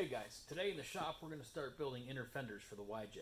Okay guys, today in the shop we're going to start building inner fenders for the YJ.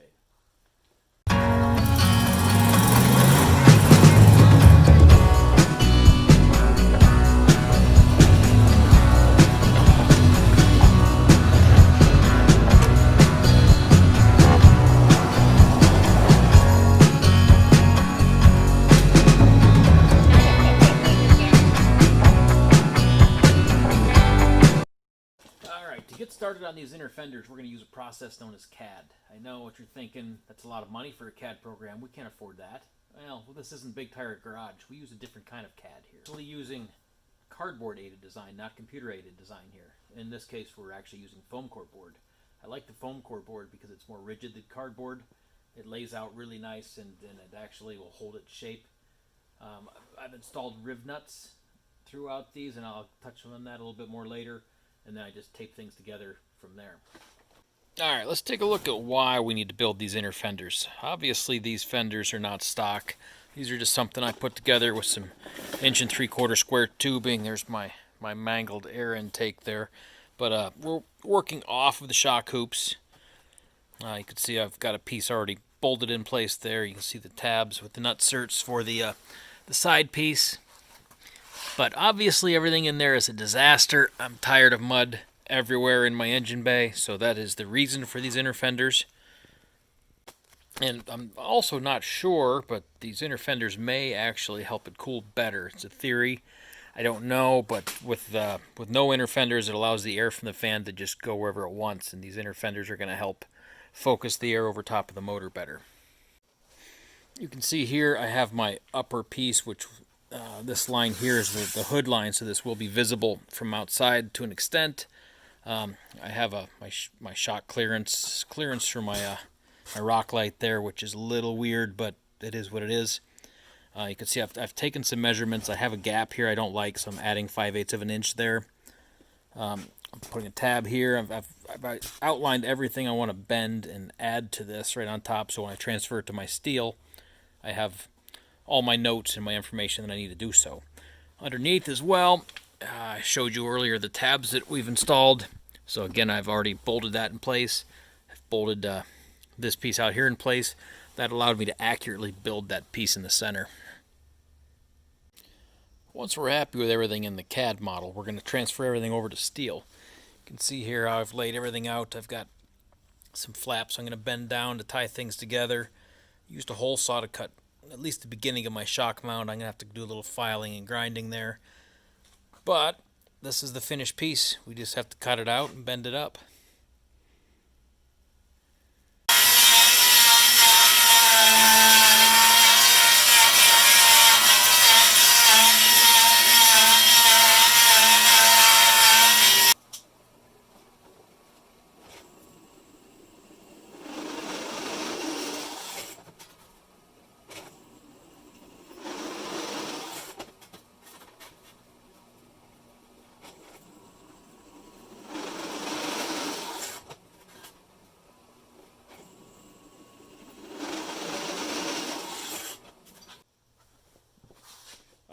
Alright, to get started on these inner fenders, we're going to use a process known as CAD. I know what you're thinking, that's a lot of money for a CAD program. We can't afford that. Well, this isn't Big Tire Garage. We use a different kind of CAD here. We're using cardboard-aided design, not computer-aided design here. In this case, we're actually using foam core board. I like the foam core board because it's more rigid than cardboard. It lays out really nice and it actually will hold its shape. I've installed riv nuts throughout these, and I'll touch on that a little bit more later. And then I just tape things together from there. Alright, let's take a look at why we need to build these inner fenders. Obviously these fenders are not stock. These are just something I put together with some 1 3/4 square tubing. There's my mangled air intake there. But we're working off of the shock hoops. You can see I've got a piece already bolted in place there. You can see the tabs with the nut certs for the side piece. But obviously everything in there is a disaster. I'm tired of mud everywhere in my engine bay, so that is the reason for these inner fenders. And I'm also not sure, but these inner fenders may actually help it cool better. It's a theory. I don't know, but with no inner fenders, it allows the air from the fan to just go wherever it wants, and these inner fenders are going to help focus the air over top of the motor better. You can see here I have my upper piece, which this line here is the hood line, so this will be visible from outside to an extent. I have my shock clearance for my rock light there, which is a little weird, but it is what it is. You can see I've taken some measurements. I have a gap here I don't like, so I'm adding 5/8 of an inch there. I'm putting a tab here. I've outlined everything I want to bend and add to this right on top, so when I transfer it to my steel, I have all my notes and my information that I need to do so. Underneath as well, I showed you earlier the tabs that we've installed. So again, I've already bolted that in place. I've bolted this piece out here in place. That allowed me to accurately build that piece in the center. Once we're happy with everything in the CAD model, we're going to transfer everything over to steel. You can see here how I've laid everything out. I've got some flaps I'm going to bend down to tie things together. Used a hole saw to cut at least the beginning of my shock mount. I'm going to have to do a little filing and grinding there. But this is the finished piece. We just have to cut it out and bend it up.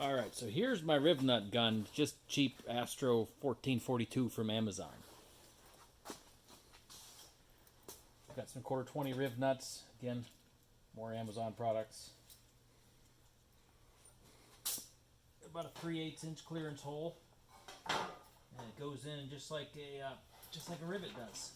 Alright, so here's my riv nut gun, just cheap Astro 1442 from Amazon. Got some 1/4 riv nuts, again, more Amazon products. About a 3/8 inch clearance hole, and it goes in just like a rivet does.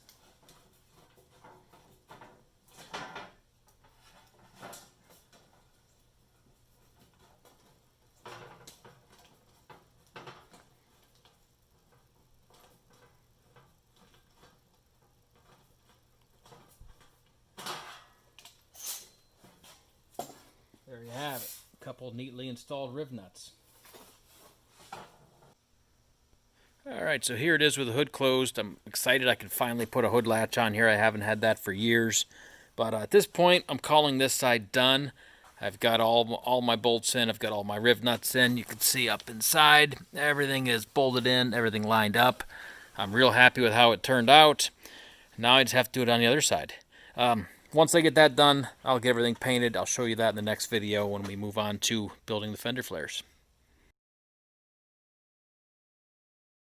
There you have it, a couple of neatly installed riv nuts. Alright, so here it is with the hood closed. I'm excited I can finally put a hood latch on here. I haven't had that for years. But at this point, I'm calling this side done. I've got all my bolts in. I've got all my riv nuts in. You can see up inside, everything is bolted in, everything lined up. I'm real happy with how it turned out. Now I just have to do it on the other side. Once I get that done, I'll get everything painted. I'll show you that in the next video when we move on to building the fender flares.